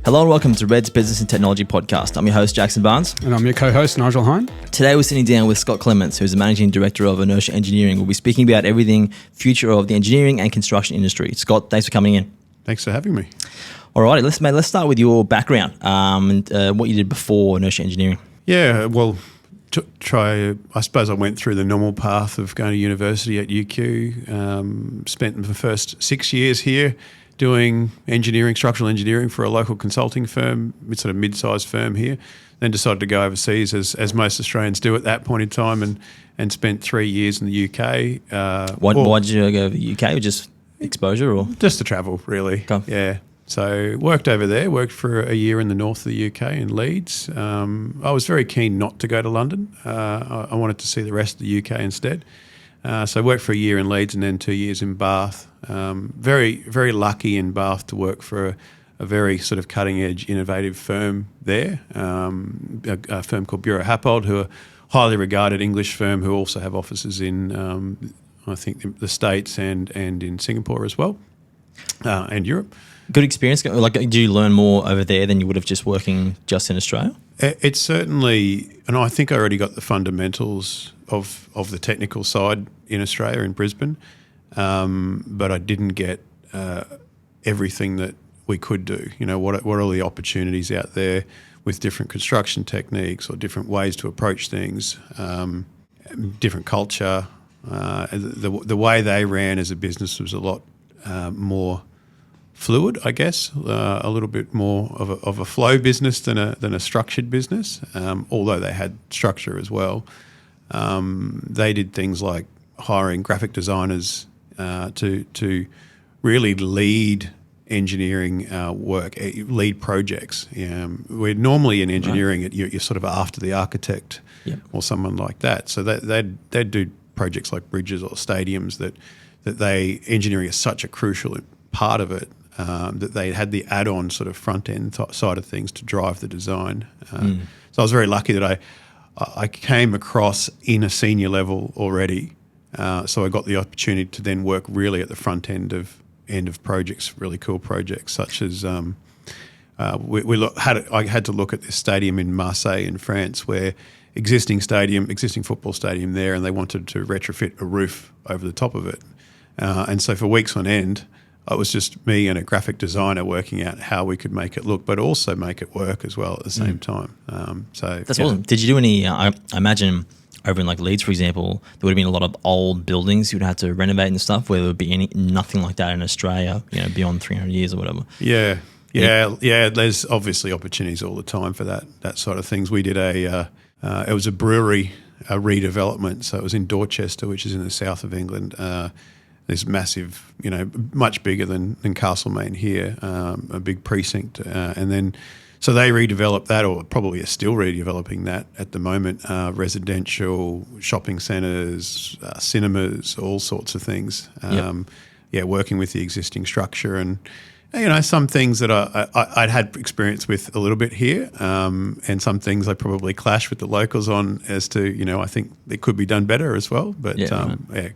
Hello and welcome to Red's Business and Technology Podcast. I'm your host, Jackson Barnes. And I'm your co-host, Nigel Hine. Today we're sitting down with Scott Clements, who's the Managing Director of Inertia Engineering. We'll be speaking about everything future of the engineering and construction industry. Scott, thanks for coming in. Thanks for having me. All right, let's start with your background and what you did before Inertia Engineering. Yeah, well, I suppose I went through the normal path of going to university at UQ, spent the first 6 years here doing engineering, structural engineering for a local consulting firm, sort of mid-sized firm here, then decided to go overseas as most Australians do at that point in time and spent 3 years in the UK. Why did you go to the UK? Just exposure or? Just to travel, really. Okay. Yeah. So worked over there, worked for a year in the north of the UK in Leeds. I was very keen not to go to London. I wanted to see the rest of the UK instead. So I worked for a year in Leeds and then 2 years in Bath. Very, very lucky in Bath to work for a very sort of cutting-edge, innovative firm there, a firm called Bureau Happold, who are a highly regarded English firm who also have offices in, I think, the States and in Singapore as well, and Europe. Good experience. Like, did you learn more over there than you would have just working just in Australia? It's certainly, and I think I already got the fundamentals of the technical side in Australia, in Brisbane, but I didn't get everything that we could do. You know, what are all the opportunities out there with different construction techniques or different ways to approach things, different culture. The way they ran as a business was a lot more fluid, I guess, a little bit more of a flow business than a structured business, although they had structure as well. They did things like hiring graphic designers to really lead engineering work, lead projects. We're normally in engineering, right. You're sort of after the architect, yep, or someone like that. So they'd do projects like bridges or stadiums that engineering is such a crucial part of it. That they had the add-on sort of front-end side of things to drive the design. So I was very lucky that I came across in a senior level already. So I got the opportunity to then work really at the front end of projects, really cool projects, such as I had to look at this stadium in Marseille in France, where existing football stadium there, and they wanted to retrofit a roof over the top of it. And so for weeks on end, it was just me and a graphic designer working out how we could make it look, but also make it work as well at the same time. So that's awesome. Did you do any? I imagine over in like Leeds, for example, there would have been a lot of old buildings you'd have to renovate and stuff. Where there would be nothing like that in Australia, beyond 300 years or whatever. Yeah. There's obviously opportunities all the time for that sort of things. We did it was a brewery redevelopment, so it was in Dorchester, which is in the south of England. This massive, much bigger than Castlemaine here, a big precinct. And then, so they redeveloped that, or probably are still redeveloping that at the moment, residential, shopping centres, cinemas, all sorts of things. Yep. Working with the existing structure and, some things that I'd had experience with a little bit here, and some things I probably clash with the locals on as to, I think it could be done better as well. But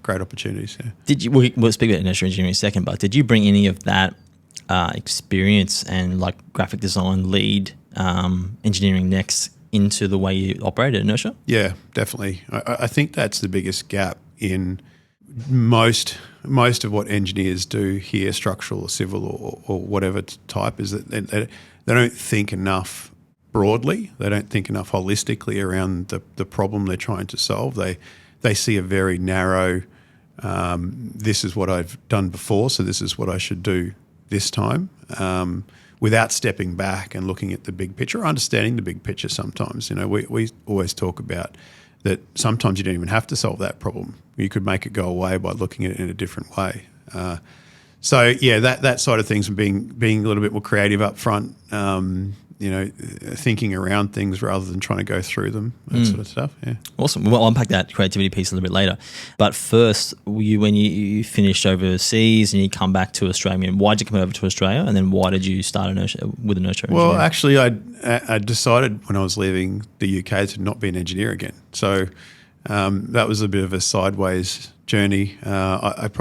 great opportunities. Yeah. Did you? We'll speak about Inertia Engineering in a second, but did you bring any of that experience and like graphic design, lead engineering next into the way you operate at Inertia? Yeah, definitely. I think that's the biggest gap in most of what engineers do here, structural or civil or whatever type, is that they don't think enough broadly. They don't think enough holistically around the problem they're trying to solve. They see a very narrow, this is what I've done before, so this is what I should do this time, without stepping back and looking at the big picture, understanding the big picture sometimes. We always talk about that sometimes you don't even have to solve that problem. You could make it go away by looking at it in a different way. That side of things, and being a little bit more creative up front, thinking around things rather than trying to go through them, that sort of stuff. Yeah. Awesome. Well, I'll unpack that creativity piece a little bit later. But first, when you finished overseas and you come back to Australia, why did you come over to Australia, and then why did you start with Inertia? Well, actually, I decided when I was leaving the UK to not be an engineer again. So that was a bit of a sideways journey. I'm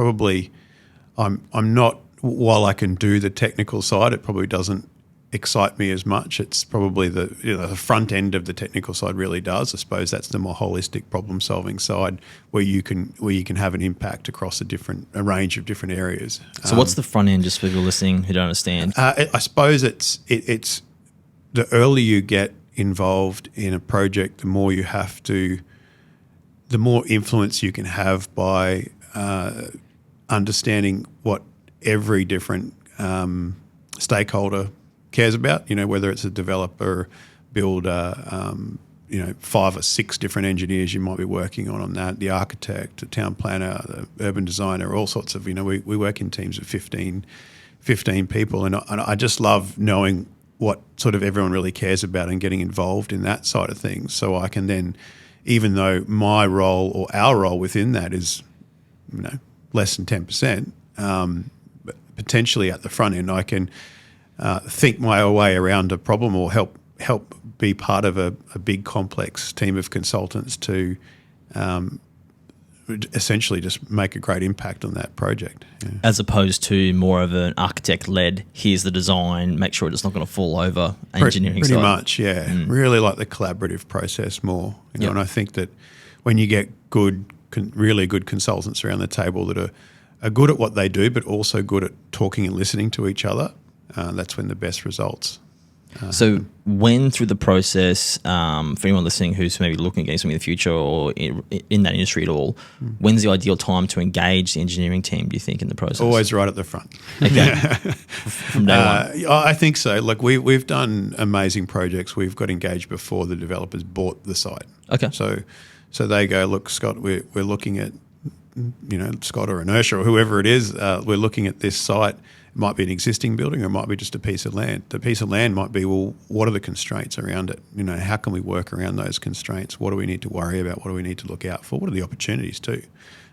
not, while I can do the technical side, it probably doesn't excite me as much. It's probably the front end of the technical side really does. I suppose that's the more holistic problem solving side where you can have an impact across a range of different areas. So what's the front end, just for people listening who don't understand? I suppose it's the earlier you get involved in a project, the more influence you can have by understanding what every different stakeholder cares about, whether it's a developer, builder, 5 or 6 different engineers you might be working on that, the architect, the town planner, the urban designer, all sorts of, we work in teams of 15 people. And I just love knowing what sort of everyone really cares about and getting involved in that side of things. So I can then, even though my role or our role within that is, less than 10%, but potentially at the front end, I can think my way around a problem or help be part of a big complex team of consultants to essentially just make a great impact on that project. Yeah. As opposed to more of an architect-led, here's the design, make sure it's not going to fall over engineering Pretty side. much, yeah. Really like the collaborative process more. And I think that when you get really good consultants around the table that are good at what they do but also good at talking and listening to each other, that's when the best results. So when through the process, for anyone listening who's maybe looking at getting something in the future or in that industry at all, when's the ideal time to engage the engineering team, do you think, in the process? Always right at the front. Okay. From day one? I think so. Like we've done amazing projects. We've got engaged before the developers bought the site. Okay. So they go, look, Scott, we're looking at, Scott or Inertia or whoever it is, we're looking at this site. It might be an existing building or it might be just a piece of land. The piece of land might be, well, what are the constraints around it? How can we work around those constraints? What do we need to worry about? What do we need to look out for? What are the opportunities too?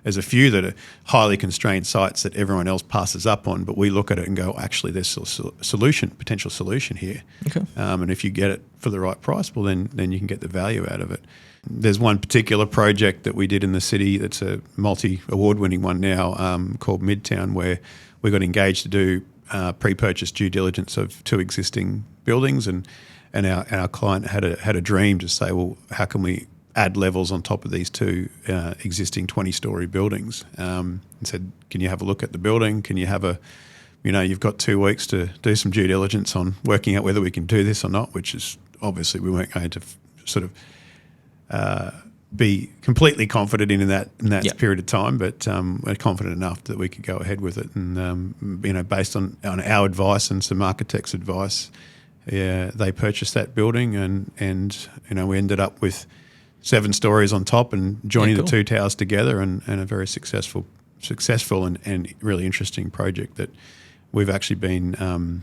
There's a few that are highly constrained sites that everyone else passes up on, but we look at it and go, actually, there's a potential solution here. Okay. And if you get it for the right price, well, then you can get the value out of it. There's one particular project that we did in the city that's a multi-award-winning one now called Midtown, where we got engaged to do pre-purchase due diligence of 2 existing buildings, and our client had a dream to say, well, how can we add levels on top of these 2 existing 20-story buildings? And said, can you have a look at the building? Can you have you've got 2 weeks to do some due diligence on working out whether we can do this or not, which is obviously we weren't going to sort of be completely confident in that period of time, but we're confident enough that we could go ahead with it. And based on our advice and some architects' advice, they purchased that building, and we ended up with 7 stories on top and joining the 2 towers together, and a very successful and really interesting project that we've actually been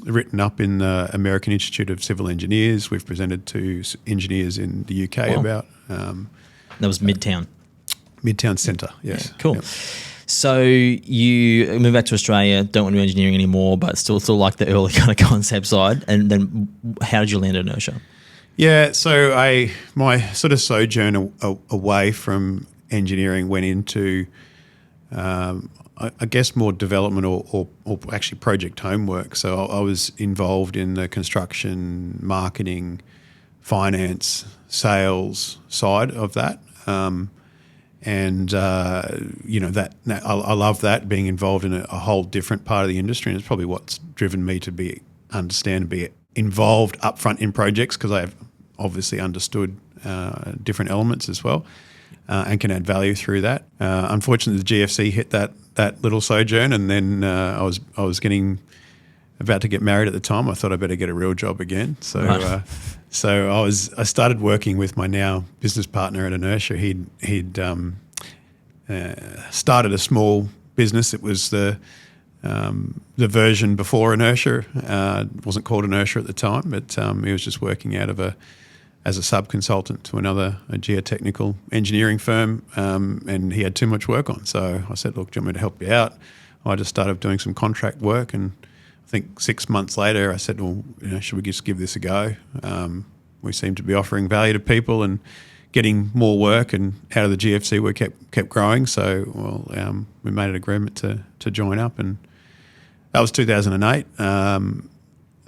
written up in the American Institute of Civil Engineers. We've presented to engineers in the UK about. That was Midtown. Midtown Centre, yes. Yeah, cool. Yep. So you move back to Australia, don't want to do engineering anymore, but still like the early kind of concept side. And then how did you land at Inertia? Yeah, so my sort of sojourn away from engineering went into I guess more development or actually project homework. So I was involved in the construction, marketing, finance, sales side of that. I love that, being involved in a whole different part of the industry. And it's probably what's driven me to be involved upfront in projects, because I have obviously understood different elements as well. And can add value through that. Unfortunately, the GFC hit that little sojourn, and then I was about to get married at the time. I thought I better get a real job again. So right. I started working with my now business partner at Inertia. He'd started a small business. It was the version before Inertia. It wasn't called Inertia at the time, but he was just working out of as a sub-consultant to a geotechnical engineering firm, and he had too much work on. So I said, look, do you want me to help you out? I just started doing some contract work, and I think 6 months later I said, well, should we just give this a go? We seem to be offering value to people and getting more work, and out of the GFC we kept growing. So we made an agreement to join up, and that was 2008.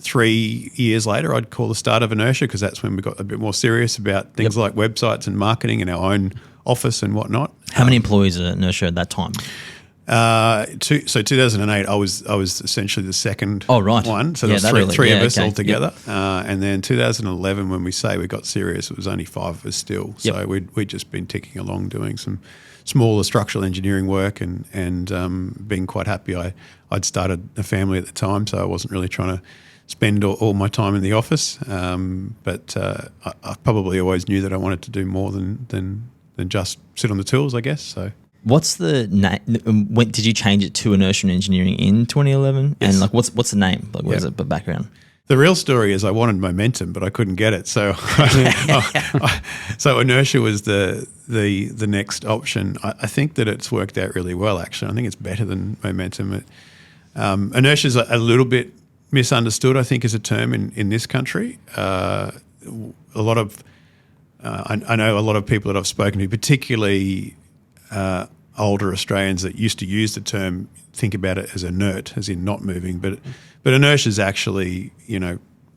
3 years later, I'd call the start of Inertia, because that's when we got a bit more serious about things like websites and marketing and our own office and whatnot. How many employees at Inertia at that time? So 2008, I was essentially the second one. So Yeah, there was three of us okay. all together. And then 2011, when we say we got serious, it was only 5 of us still. So we'd just been ticking along doing some smaller structural engineering work and being quite happy. I'd started a family at the time, so I wasn't really trying to spend all my time in the office. But I probably always knew that I wanted to do more than just sit on the tools, I guess. So. What's the name? When did you change it to Inertia Engineering in 2011? Yes. And like, what's the name? Like, what is it? The background. The real story is I wanted momentum, but I couldn't get it. So, so Inertia was the next option. I think that it's worked out really well. Actually, I think it's better than momentum. Inertia is a little bit misunderstood, I think, as a term in this country. A lot of I know a lot of people that I've spoken to, particularly older Australians that used to use the term, think about it as inert, as in not moving. But inertia is actually,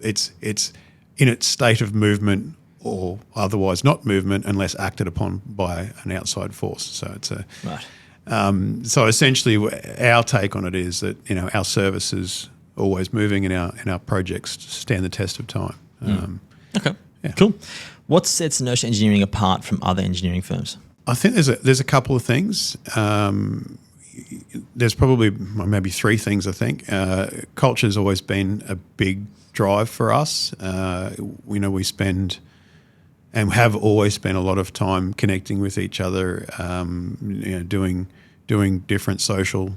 it's in its state of movement or otherwise not movement unless acted upon by an outside force. So it's so essentially our take on it is that our service is always moving and our projects stand the test of time. Okay, cool. What sets Inertia Engineering apart from other engineering firms? I think there's a couple of things. There's probably maybe 3 things, I think. Culture's always been a big drive for us. We spend and have always spent a lot of time connecting with each other, doing different social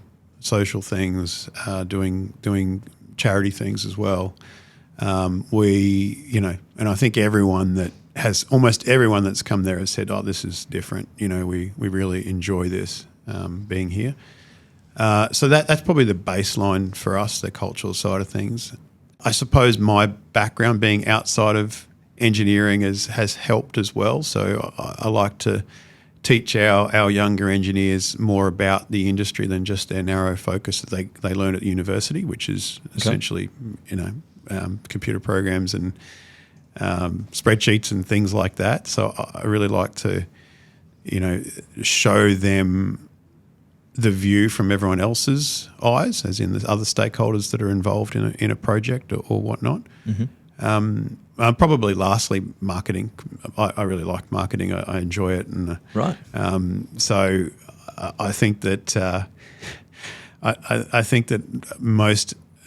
things, doing charity things as well. And I think almost everyone that's come there has said, "Oh, this is different. We really enjoy this being here." So that's probably the baseline for us, the cultural side of things. I suppose my background being outside of engineering has helped as well. So I like to teach our younger engineers more about the industry than just their narrow focus that they learn at university, which is essentially computer programs and spreadsheets and things like that. So I really like to, show them the view from everyone else's eyes, as in the other stakeholders that are involved in a project or whatnot. Mm-hmm. Probably lastly, marketing. I really like marketing. I enjoy it. And so I think that I think that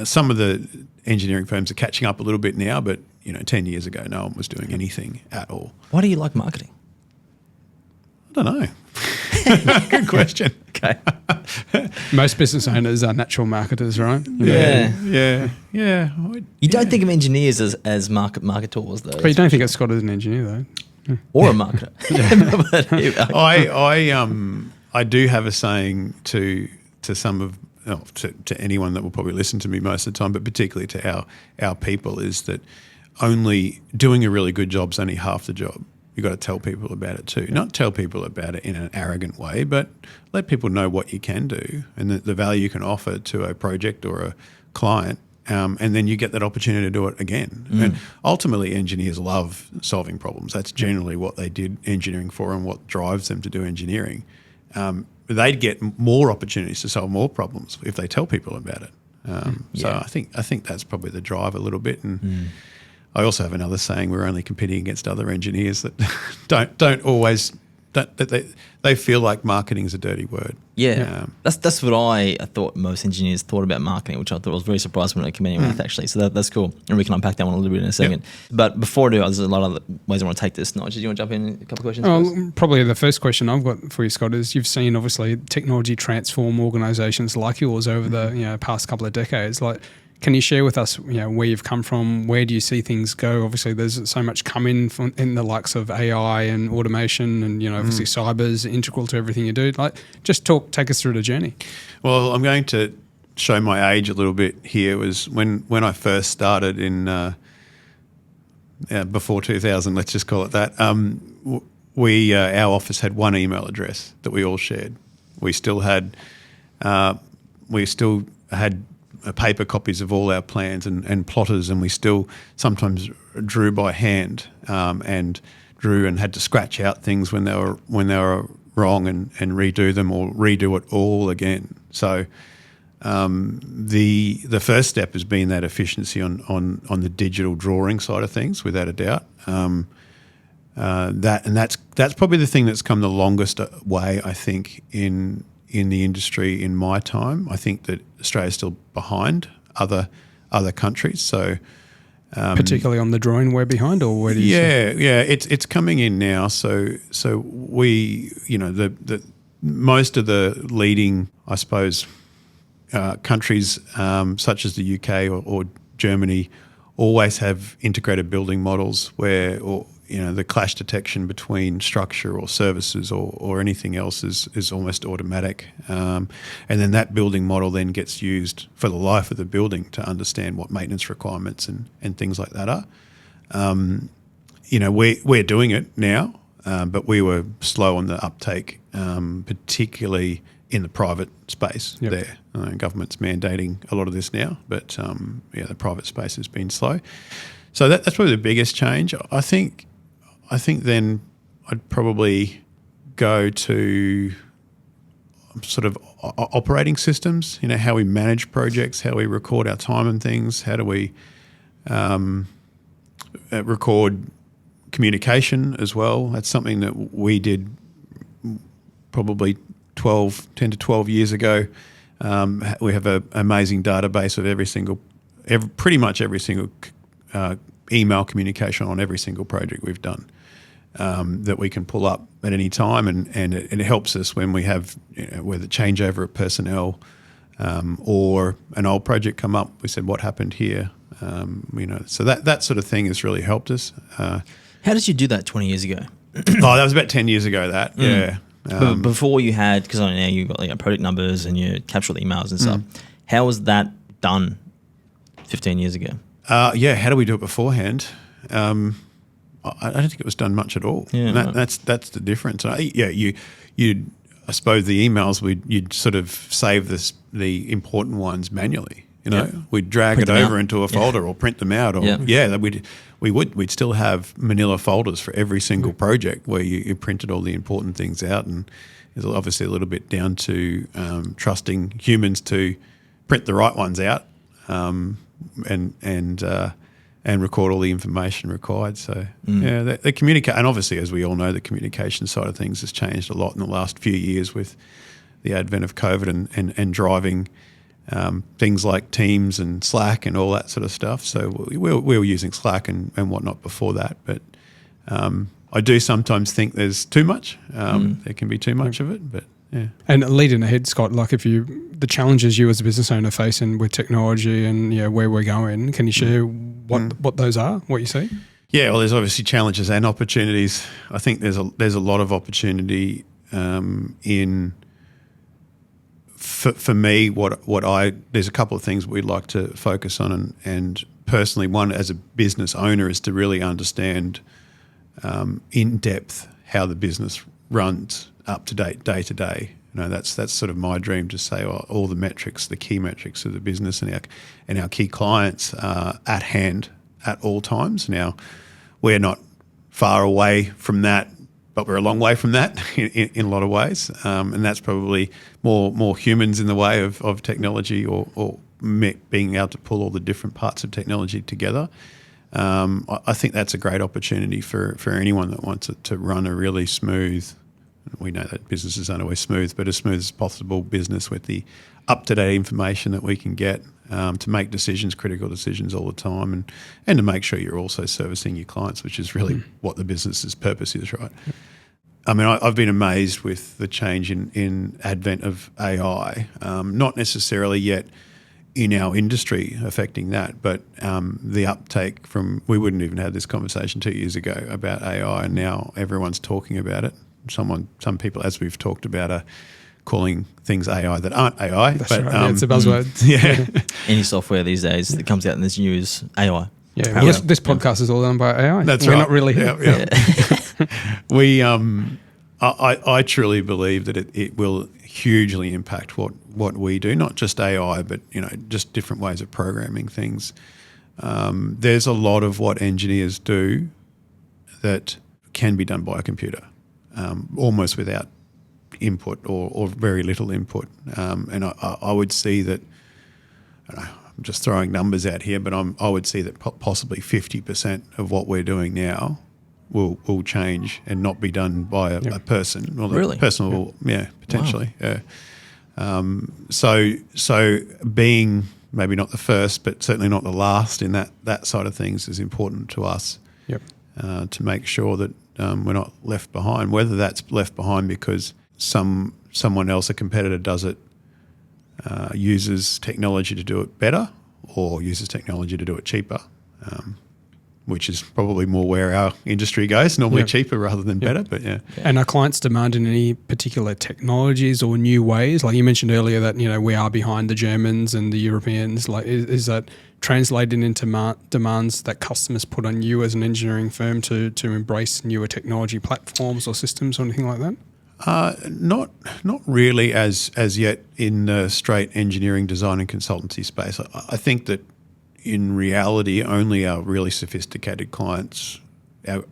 some of the engineering firms are catching up a little bit now, but 10 years ago, no one was doing anything at all. Why do you like marketing? I don't know. Good question. Okay. Most business owners are natural marketers, right? Yeah. You don't think of engineers as marketers, though. But you don't think of Scott as an engineer, though? Or a marketer. I do have a saying to anyone that will probably listen to me most of the time, but particularly to our people, is that only doing a really good job is only half the job. You've got to tell people about it too. Not tell people about it in an arrogant way, but let people know what you can do and the value you can offer to a project or a client, and then you get that opportunity to do it again. And ultimately, engineers love solving problems. That's generally what they did engineering for and what drives them to do engineering. They'd get more opportunities to solve more problems if they tell people about it. So I think that's probably the drive a little bit. And I also have another saying: we're only competing against other engineers that don't always. They feel like marketing is a dirty word. Yeah, that's what I thought most engineers thought about marketing, which I thought was very surprising when I came in with actually. So that's cool, and we can unpack that one a little bit in a second. But before I do, there's a lot of other ways I want to take this. Nigel, do you want to jump in a couple of questions? Probably the first question I've got for you, Scott, is you've seen obviously technology transform organisations like yours over the past couple of decades. Can you share with us, where you've come from? Where do you see things go? Obviously, there's so much coming in the likes of AI and automation, and obviously cyber's integral to everything you do. Just take us through the journey. Well, I'm going to show my age a little bit here. It was when I first started in before 2000. Let's just call it that. Our office had one email address that we all shared. We still had paper copies of all our plans and plotters, and we still sometimes drew by hand and drew and had to scratch out things when they were wrong and redo them or redo it all again. So the first step has been that efficiency on the digital drawing side of things, without a doubt. That's probably the thing that's come the longest way, I think, in the industry in my time. I think that Australia's still behind other countries. So particularly on the drawing, we're behind, or where do you see? Yeah, it's coming in now. So we, the most of the leading, I suppose, countries such as the UK or Germany always have integrated building models where, the clash detection between structure or services or anything else is almost automatic. And then that building model then gets used for the life of the building to understand what maintenance requirements and things like that are. We're doing it now, but we were slow on the uptake, particularly in the private space there. Government's mandating a lot of this now, but the private space has been slow. So that's probably the biggest change. I think then I'd probably go to sort of operating systems, how we manage projects, how we record our time and things, how do we record communication as well. That's something that we did probably 10 to 12 years ago. We have an amazing database of pretty much every single email communication on every single project we've done that we can pull up at any time, and it helps us when we have whether changeover of personnel or an old project come up. We said, what happened here? So that sort of thing has really helped us. How did you do that 20 years ago? That was about 10 years ago, yeah. But before you had, because I know now you've got project numbers and you capture the emails and stuff. How was that done 15 years ago? How do we do it beforehand? I don't think it was done much at all. Yeah, and that's the difference. You'd I suppose the emails you'd sort of save the important ones manually. We'd drag it over into a folder or print them out, or we'd still have manila folders for every single project where you printed all the important things out, and there's obviously a little bit down to trusting humans to print the right ones out and record all the information required. So they communicate, and obviously, as we all know, the communication side of things has changed a lot in the last few years with the advent of COVID and driving things like Teams and Slack and all that sort of stuff. So we were using Slack and whatnot before that, but I do sometimes think there's too much. There can be too much of it, but yeah. And leading ahead, Scott, like the challenges you as a business owner facing with technology and where we're going, can you share what those are, what you see? Yeah, well, there's obviously challenges and opportunities. I think there's a lot of opportunity for me. There's a couple of things we'd like to focus on, and personally, one as a business owner is to really understand in depth how the business runs up to date, day to day. That's sort of my dream, to say all the metrics, the key metrics of the business and our key clients are at hand at all times. Now, we're not far away from that, but we're a long way from that in a lot of ways. And that's probably more humans in the way of technology or being able to pull all the different parts of technology together. I think that's a great opportunity for anyone that wants it to run a really smooth. We know that businesses aren't always smooth, but as smooth as possible business with the up-to-date information that we can get to make decisions, critical decisions all the time, and to make sure you're also servicing your clients, which is really what the business's purpose is, right? I mean, I've been amazed with the change in advent of AI, not necessarily yet in our industry affecting that, but the uptake from, we wouldn't even have this conversation 2 years ago about AI, and now everyone's talking about it. Some people, as we've talked about, are calling things AI that aren't AI. That's right. Yeah, it's a buzzword. Yeah. Any software these days that comes out in this news, AI. Yeah, well, this podcast is all done by AI. That's We're right. not really here. Yeah. I truly believe that it will hugely impact what we do, not just AI, but just different ways of programming things. There's a lot of what engineers do that can be done by a computer, almost without input or very little input. And I would see that, I don't know, I'm just throwing numbers out here, but I would see that possibly 50% of what we're doing now will change and not be done by a person. Well, really? The person will, potentially. Wow. Yeah. So being maybe not the first, but certainly not the last in that side of things is important to us. Yep. To make sure that we're not left behind. Whether that's left behind because someone else, a competitor, does it, uses technology to do it better, or uses technology to do it cheaper, which is probably more where our industry goes, normally cheaper rather than better, but yeah. And are clients demanding any particular technologies or new ways? Like you mentioned earlier that, we are behind the Germans and the Europeans. Like is that translating into demands that customers put on you as an engineering firm to embrace newer technology platforms or systems or anything like that? Not really as yet in the straight engineering, design and consultancy space. I think that in reality, only our really sophisticated clients, our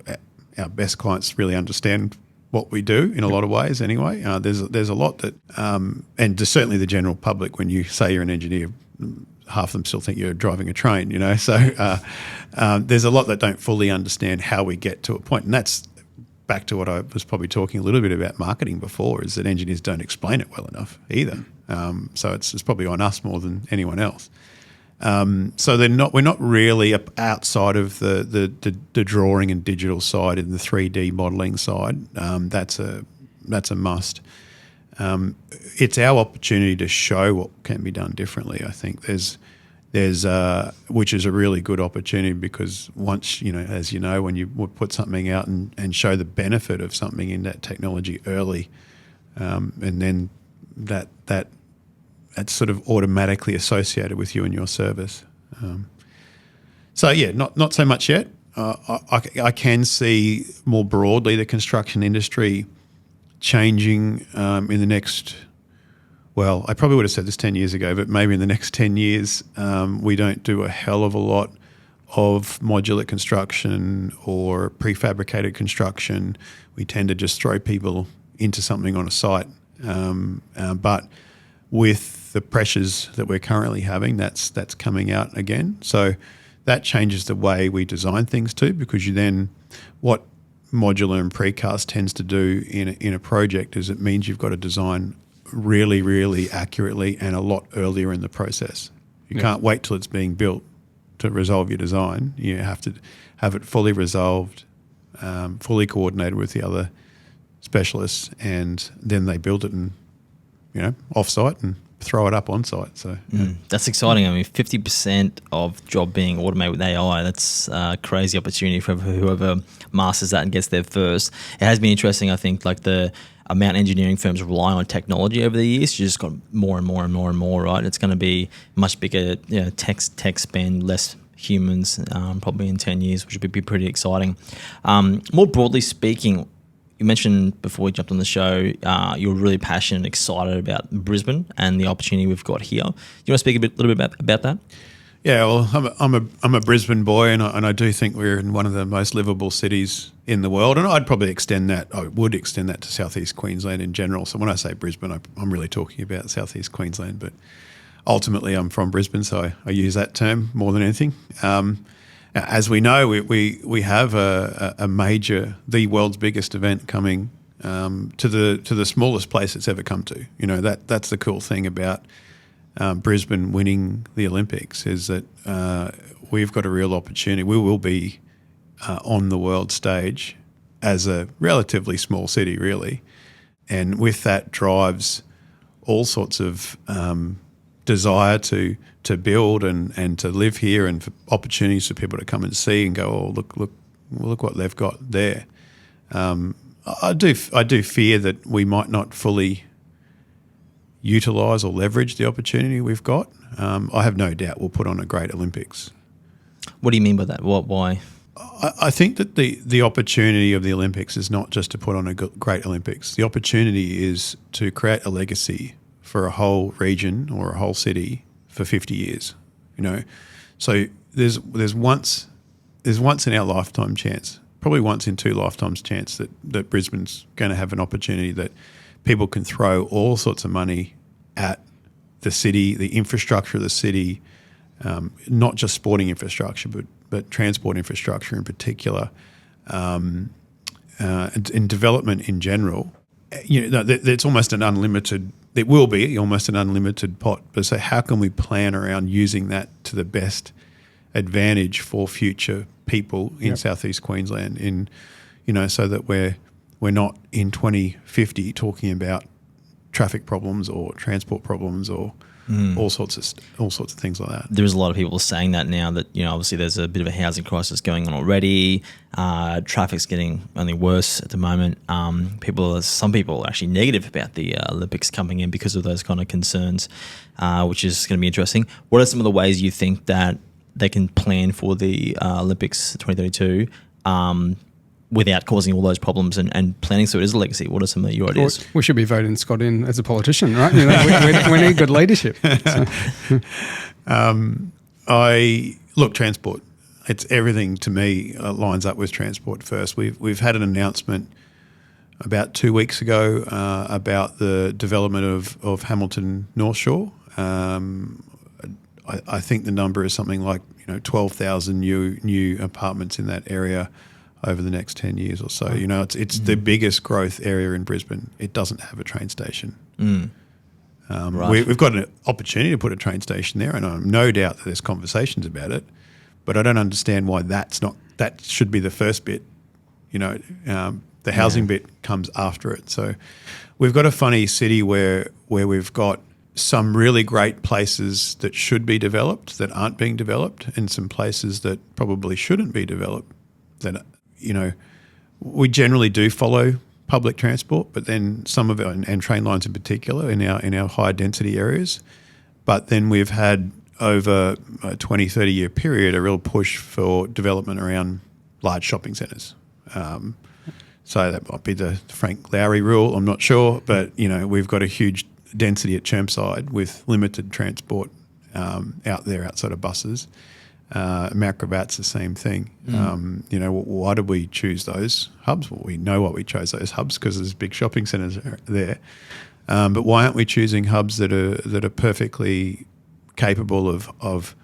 best clients, really understand what we do in a lot of ways. Anyway, there's a lot that, and certainly the general public, when you say you're an engineer, half of them still think you're driving a train. So there's a lot that don't fully understand how we get to a point, and that's back to what I was probably talking a little bit about marketing before, is that engineers don't explain it well enough either. So it's probably on us more than anyone else. So we're not really outside of the drawing and digital side and the 3D modelling side. That's a must. It's our opportunity to show what can be done differently. I think there's which is a really good opportunity, because once, as you know, when you put something out and show the benefit of something in that technology early, and then that's sort of automatically associated with you and your service. Not so much yet. I can see more broadly the construction industry changing in the next. Well, I probably would have said this 10 years ago, but maybe in the next 10 years, we don't do a hell of a lot of modular construction or prefabricated construction. We tend to just throw people into something on a site. But with the pressures that we're currently having, that's coming out again. So that changes the way we design things too, because what modular and precast tends to do in a project is it means you've got to design really, really accurately and a lot earlier in the process. You can't wait till it's being built to resolve your design. You have to have it fully resolved, fully coordinated with the other specialists, and then they build it and off-site and throw it up on-site. So that's exciting. I mean, 50% of job being automated with AI, that's a crazy opportunity for whoever masters that and gets there first. It has been interesting, I think, like the amount engineering firms rely on technology over the years. You just got more and more and more and more, right? It's going to be much bigger tech spend, less humans probably in 10 years, which would be pretty exciting. More broadly speaking, you mentioned before we jumped on the show, you're really passionate and excited about Brisbane and the opportunity we've got here. Do you want to speak a little bit about that? Yeah, well, I'm a Brisbane boy, and I do think we're in one of the most livable cities in the world, and I would extend that to southeast Queensland in general. So when I say Brisbane, I'm really talking about southeast Queensland, but ultimately I'm from Brisbane, so I use that term more than anything. As we know, we have a major, the world's biggest event coming to the smallest place it's ever come to. That's the cool thing about Brisbane winning the Olympics, is that we've got a real opportunity. We will be on the world stage as a relatively small city, really, and with that drives all sorts of desire to build and to live here, and for opportunities for people to come and see and go, oh, look what they've got there. I do fear that we might not fully utilise or leverage the opportunity we've got. I have no doubt we'll put on a great Olympics. What do you mean by that? Why? I think that the opportunity of the Olympics is not just to put on a great Olympics. The opportunity is to create a legacy for a whole region or a whole city for 50 years. So there's once in our lifetime chance, probably once in 2 lifetimes chance that Brisbane's going to have an opportunity that people can throw all sorts of money at the city, the infrastructure of the city, not just sporting infrastructure, but transport infrastructure in particular, and development in general. It's almost an unlimited. It will be almost an unlimited pot. But so, how can we plan around using that to the best advantage for future people in Southeast Queensland? So that we're not in 2050 talking about traffic problems or transport problems or all sorts of things like that. There's a lot of people saying that now that, obviously there's a bit of a housing crisis going on already. Traffic's getting only worse at the moment. Some people are actually negative about the Olympics coming in because of those kind of concerns, which is going to be interesting. What are some of the ways you think that they can plan for the Olympics 2032 without causing all those problems and planning so it is a legacy? What are some of your ideas? We should be voting Scott in as a politician, right? We need good leadership. Look, transport. It's everything to me lines up with transport first. We've had an announcement about 2 weeks ago about the development of Hamilton North Shore. I think the number is something like 12,000 new apartments in that area over the next 10 years or so. It's the biggest growth area in Brisbane. It doesn't have a train station. Right. We've got an opportunity to put a train station there, and I have no doubt that there's conversations about it, but I don't understand why that should be the first bit. The housing bit comes after it. So we've got a funny city where we've got some really great places that should be developed that aren't being developed, and some places that probably shouldn't be developed that we generally do follow public transport, but then some of it, and train lines in particular, in our high density areas. But then we've had over a 20, 30 year period a real push for development around large shopping centres. So that might be the Frank Lowry rule, I'm not sure, but we've got a huge density at Chermside with limited transport out there outside of buses. Macrobat's the same thing. Why did we choose those hubs? Well, we know why we chose those hubs, because there's big shopping centres there. But why aren't we choosing hubs that are perfectly capable of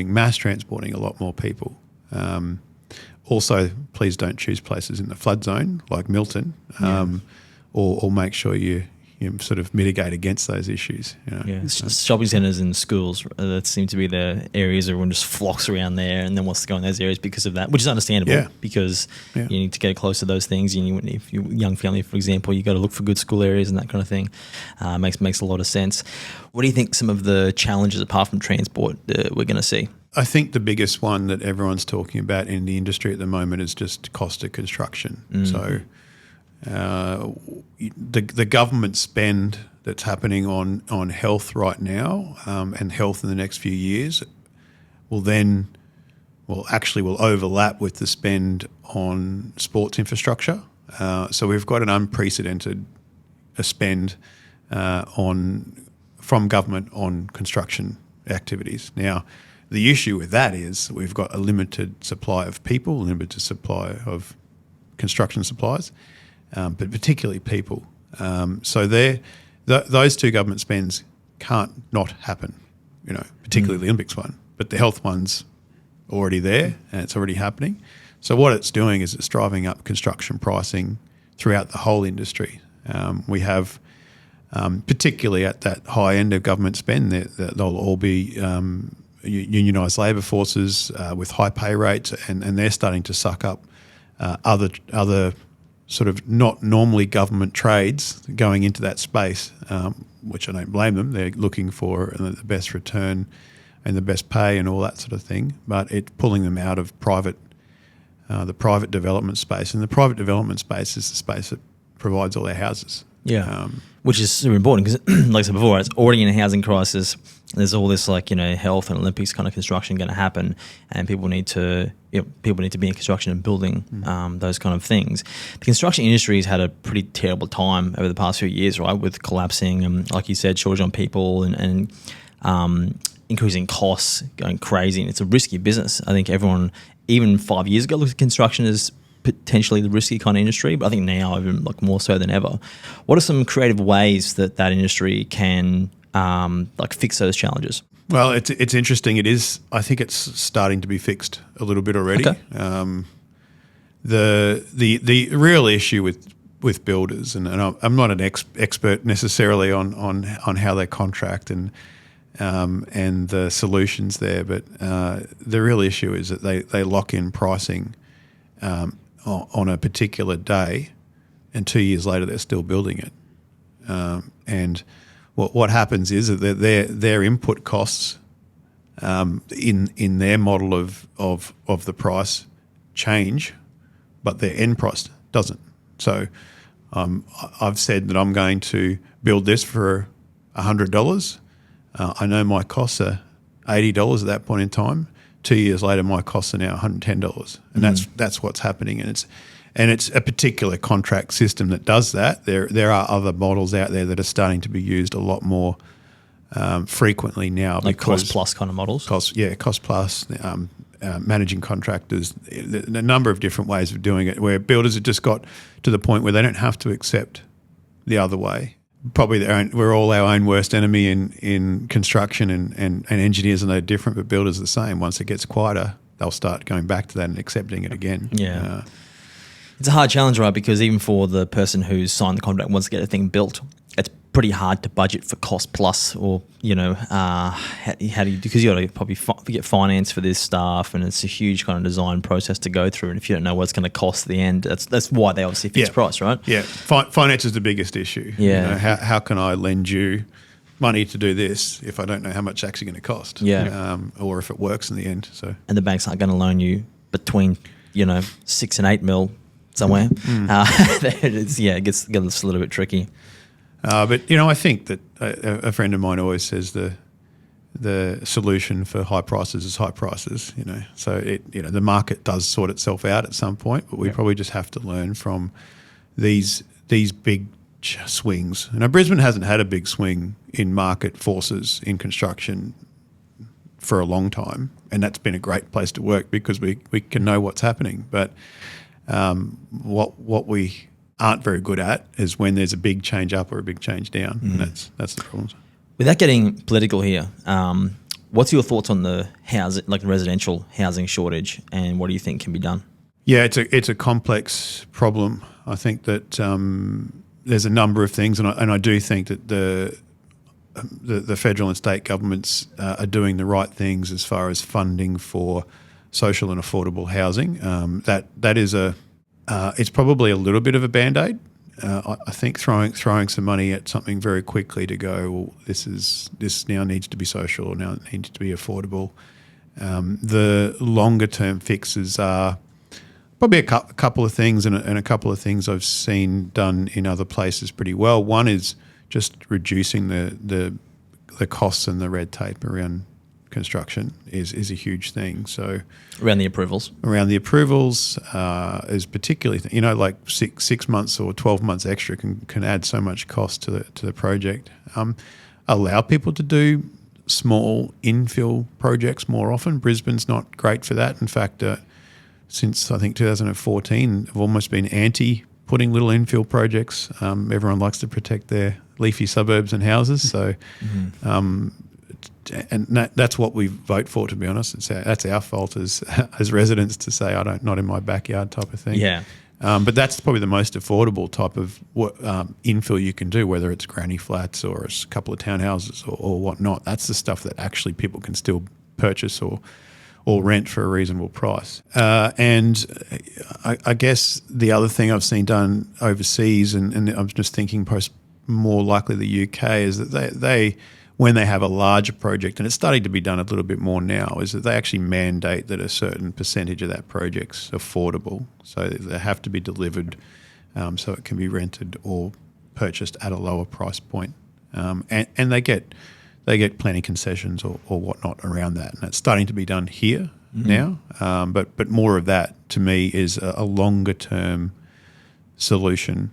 mass transporting a lot more people? Also, please don't choose places in the flood zone like Milton, or make sure you sort of mitigate against those issues. Shopping centres and schools, that seem to be the areas everyone just flocks around there and then wants to go in those areas because of that, which is understandable because you need to get close to those things. If you're a young family, for example, you got to look for good school areas and that kind of thing. Makes a lot of sense. What do you think some of the challenges, apart from transport, we're going to see? I think the biggest one that everyone's talking about in the industry at the moment is just cost of construction. So the government spend that's happening on health right now and health in the next few years will overlap with the spend on sports infrastructure. So we've got an unprecedented spend from government on construction activities. Now, the issue with that is we've got a limited supply of people, limited supply of construction supplies, but particularly people. So those two government spends can't not happen, particularly the Olympics one. But the health one's already there and it's already happening. So what it's doing is it's driving up construction pricing throughout the whole industry. We have, particularly at that high end of government spend, they'll all be unionised labour forces with high pay rates, and they're starting to suck up other sort of not normally government trades going into that space, which I don't blame them. They're looking for the best return and the best pay and all that sort of thing, but it's pulling them out of the private development space. And the private development space is the space that provides all their houses. which is super important because, like I said before, it's already in a housing crisis. There's all this health and Olympics kind of construction going to happen, and people need to be in construction and building those kind of things. The construction industry has had a pretty terrible time over the past few years, right, with collapsing and, like you said, shortage on people and increasing costs, going crazy, and it's a risky business. I think everyone, even 5 years ago, looked at construction as potentially the risky kind of industry, but I think now even more so than ever. What are some creative ways that industry can fix those challenges? Well, it's interesting. It is. I think it's starting to be fixed a little bit already. Okay. The real issue with builders, and I'm not an expert necessarily on how they contract and the solutions there, but the real issue is that they lock in pricing on a particular day, and 2 years later they're still building it. And what happens is that their input costs in their model of the price change, but their end price doesn't. So I've said that I'm going to build this for $100. I know my costs are $80 at that point in time. 2 years later, my costs are now $110, and that's what's happening. And it's a particular contract system that does that. There are other models out there that are starting to be used a lot more frequently now. Like cost plus kind of models? Cost plus, managing contractors, a number of different ways of doing it, where builders have just got to the point where they don't have to accept the other way. Probably we're all our own worst enemy in construction, and engineers are no different, but builders are the same. Once it gets quieter, they'll start going back to that and accepting it again. Yeah. It's a hard challenge, right? Because even for the person who's signed the contract wants to get a thing built, it's pretty hard to budget for cost plus, or how do you, because you got to probably get finance for this stuff, and it's a huge kind of design process to go through. And if you don't know what it's going to cost at the end, that's why they obviously fix price, right? Yeah, finance is the biggest issue. Yeah, how can I lend you money to do this if I don't know how much it's actually going to cost? Yeah, or if it works in the end. So, and the banks aren't going to loan you between 6 and 8 mil somewhere. It gets a little bit tricky. But I think that a friend of mine always says the solution for high prices is high prices. So the market does sort itself out at some point, but we probably just have to learn from these big swings. Brisbane hasn't had a big swing in market forces in construction for a long time, and that's been a great place to work because we can know what's happening. But what we aren't very good at is when there's a big change up or a big change down, and that's the problem. Without getting political here, what's your thoughts on the housing, like the residential housing shortage, and what do you think can be done? Yeah, it's a complex problem. I think that there's a number of things, and I do think that the federal and state governments are doing the right things as far as funding for social and affordable housing. That is it's probably a little bit of a Band-Aid. I think throwing some money at something very quickly to go, well, this now needs to be social, or now it needs to be affordable. The longer term fixes are probably a couple of things, and a couple of things I've seen done in other places pretty well. One is just reducing the costs and the red tape around construction is a huge thing. So around the approvals is particularly like 6 months or 12 months extra can add so much cost to the project. Allow people to do small infill projects more often. Brisbane's not great for that. In fact, since I think 2014, I've almost been anti putting little infill projects. Everyone likes to protect their leafy suburbs and houses, so. And that's what we vote for, to be honest. That's our fault as residents to say, not in my backyard type of thing. Yeah. But that's probably the most affordable type of infill you can do, whether it's granny flats or a couple of townhouses or whatnot. That's the stuff that actually people can still purchase or rent for a reasonable price. And I guess the other thing I've seen done overseas, and I'm just thinking more likely the UK, is that they when they have a larger project, and it's starting to be done a little bit more now, is that they actually mandate that a certain percentage of that project's affordable. So they have to be delivered so it can be rented or purchased at a lower price point, and they get plenty concessions or whatnot around that, and it's starting to be done here now. But more of that to me is a longer term solution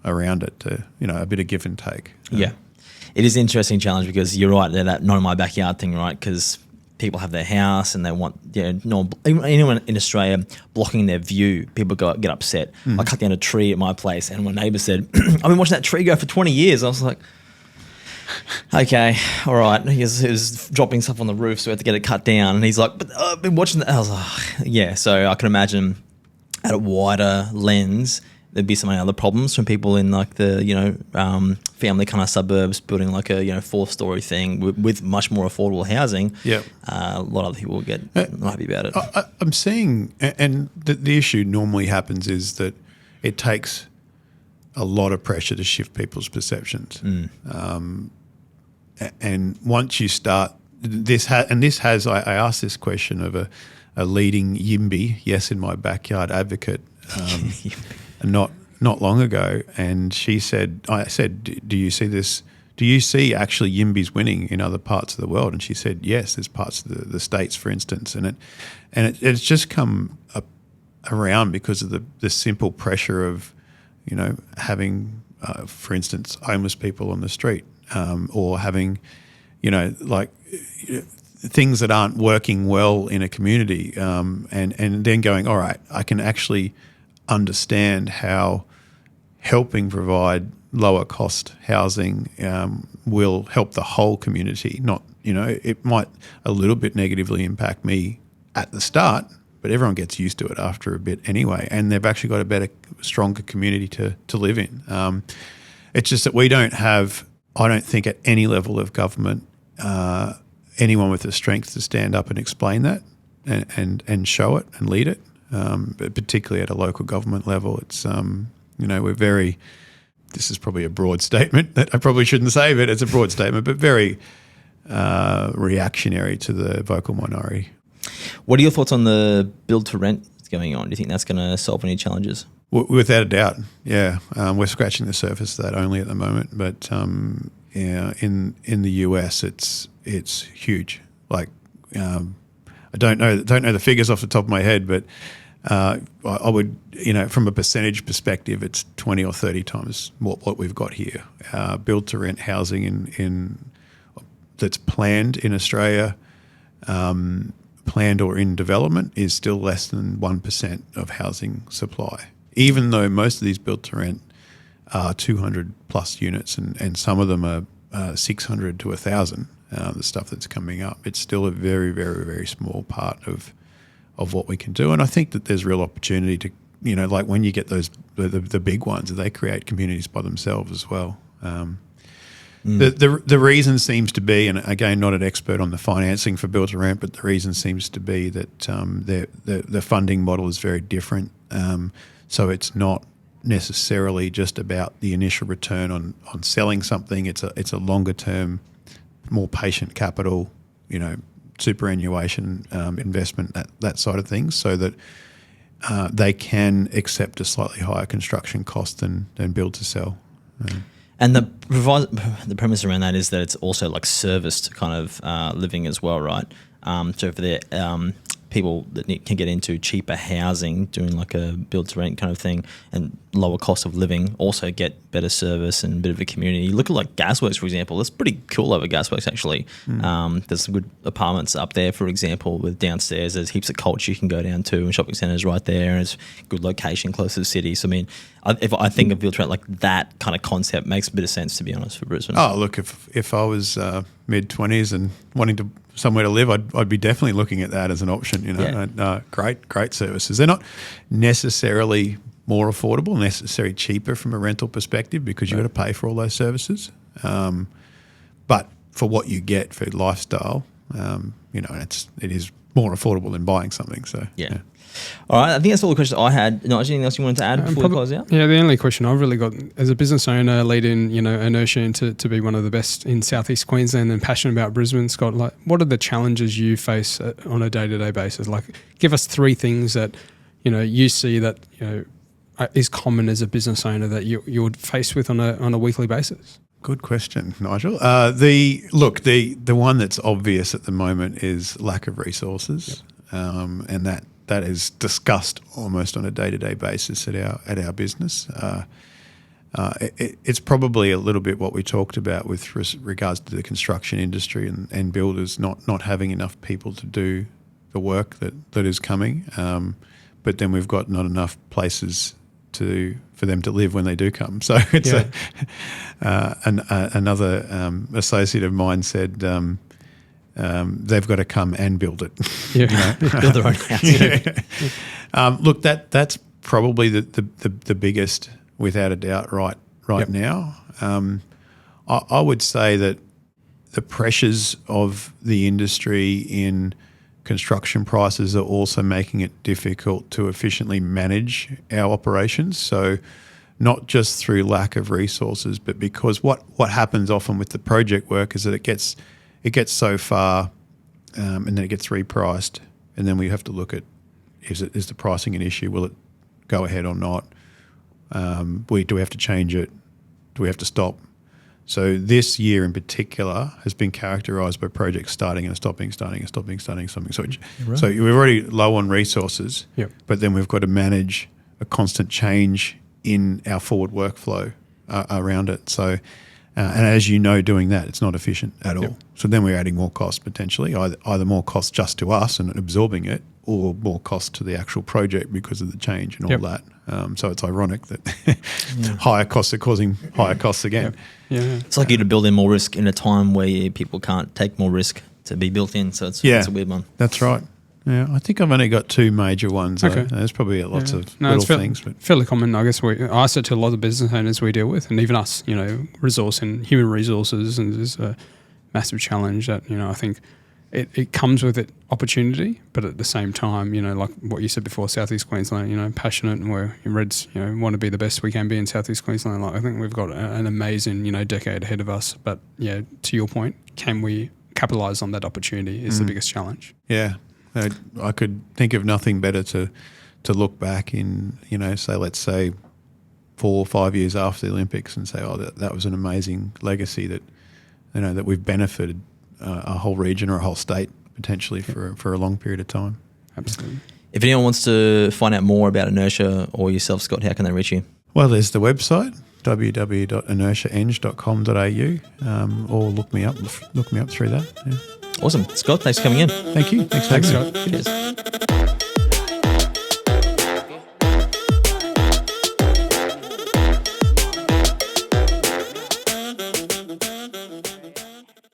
around it. To, a bit of give and take. Yeah, it is an interesting challenge because you're right. They're that not in my backyard thing, right? Because people have their house and they want, anyone in Australia blocking their view, people get upset. I cut down a tree at my place and my neighbour said, I've been watching that tree go for 20 years. I was like, okay, all right. He was dropping stuff on the roof, so we had to get it cut down. And he's like, but I've been watching that. I was like, yeah. So I can imagine at a wider lens, there'd be some other problems from people in like the, family kind of suburbs building like a, 4-story thing with much more affordable housing. Yeah. A lot of other people will get not happy about it. I'm seeing, and the issue normally happens is that it takes a lot of pressure to shift people's perceptions. And once you start, I asked this question of a leading Yimby, yes, in my backyard advocate, not long ago, and I said, do you see this? Do you see actually Yimbys winning in other parts of the world? And she said, yes, there's parts of the States, for instance, and it's just come up around because of the simple pressure of, having, for instance, homeless people on the street, or having, things that aren't working well in a community, and then going, all right, I can actually understand how helping provide lower cost housing will help the whole community. Not, it might a little bit negatively impact me at the start, but everyone gets used to it after a bit anyway, and they've actually got a better, stronger community to live in. It's just that we don't have, I don't think at any level of government, anyone with the strength to stand up and explain that and show it and lead it. But particularly at a local government level, it's, we're very, this is probably a broad statement that I probably shouldn't say, but it's a broad statement, but very reactionary to the vocal minority. What are your thoughts on the build to rent that's going on? Do you think that's going to solve any challenges? Without a doubt, yeah. We're scratching the surface of that only at the moment, but in the US, it's huge. Like, I don't know the figures off the top of my head, but I would, from a percentage perspective, it's 20 or 30 times what we've got here. Build to rent housing in that's planned in Australia, planned or in development, is still less than 1% of housing supply. Even though most of these build to rent are 200 plus units, and some of them are 600 to 1,000. The stuff that's coming up, it's still a very, very, very small part of what we can do. And I think that there's real opportunity to, like when you get those the big ones, they create communities by themselves as well. The reason seems to be, and again, not an expert on the financing for build to rent, but the reason seems to be that the funding model is very different. So it's not necessarily just about the initial return on selling something. It's a longer term, more patient capital, superannuation investment, that side of things, so that they can accept a slightly higher construction cost than build to sell. And the premise around that is that it's also like serviced kind of living as well, right? So for the people that can get into cheaper housing, doing like a build to rent kind of thing, and lower cost of living, also get better service and a bit of a community. You look at like Gasworks, for example. That's pretty cool over Gasworks, actually. There's some good apartments up there, for example, with downstairs. There's heaps of culture you can go down to, and shopping centres right there, and it's good location close to the city. So I mean, if I think of build to rent, like that kind of concept makes a bit of sense, to be honest, for Brisbane. Oh, look, if I was mid-20s and wanting to somewhere to live, I'd be definitely looking at that as an option. Yeah. Great services. They're not necessarily more affordable, necessarily cheaper from a rental perspective, because you've got to pay for all those services. But for what you get for lifestyle, it is more affordable than buying something. So yeah. All right, I think that's all the questions I had. No, anything else you wanted to add before we close out? Yeah, the only question I've really got as a business owner, leading Inertia to be one of the best in Southeast Queensland and passionate about Brisbane, Scott. Like, what are the challenges you face on a day-to-day basis? Like, give us 3 things that you see that is common as a business owner that you're faced with on a weekly basis? Good question, Nigel. The one that's obvious at the moment is lack of resources, and that is discussed almost on a day-to-day basis at our business. It's probably a little bit what we talked about with regards to the construction industry and builders not having enough people to do the work that is coming, but then we've got not enough places for them to live when they do come. So it's another associate of mine said they've got to come and build it. Yeah, build their own house. Look, that's probably the biggest, without a doubt, right now. I would say that the pressures of the industry in construction prices are also making it difficult to efficiently manage our operations. So not just through lack of resources, but because what happens often with the project work is that it gets so far and then it gets repriced, and then we have to look at is the pricing an issue? Will it go ahead or not? Do we have to change it? Do we have to stop? So this year in particular has been characterised by projects starting and stopping. So we're already low on resources, but then we've got to manage a constant change in our forward workflow around it. So, and as you know, doing that, it's not efficient at all. So then we're adding more cost potentially, either more cost just to us and absorbing it, or more cost to the actual project because of the change and all that. So it's ironic that higher costs are causing higher costs again. Yeah. It's like you to build in more risk in a time where people can't take more risk to be built in. So it's a weird one. That's right. Yeah, I think I've only got two major ones. Okay. There's probably lots of little things. But fairly common, I guess. I say to a lot of business owners we deal with, and even us, resource and human resources, and there's a massive challenge that, I think it comes with it opportunity, but at the same time, like what you said before, Southeast Queensland, passionate, and we're Reds, want to be the best we can be in Southeast Queensland. Like I think we've got an amazing, decade ahead of us. But to your point, can we capitalise on that opportunity is the biggest challenge. Yeah. I could think of nothing better to look back in, let's say 4 or 5 years after the Olympics and say, that was an amazing legacy that, that we've benefited a whole region or a whole state potentially for a long period of time. Absolutely. If anyone wants to find out more about Inertia or yourself, Scott, how can they reach you? Well, there's the website, www.inertiaeng.com.au, or look me up through that. Yeah. Awesome. Scott, thanks for coming in. Thank you. Thanks, Scott. Cheers.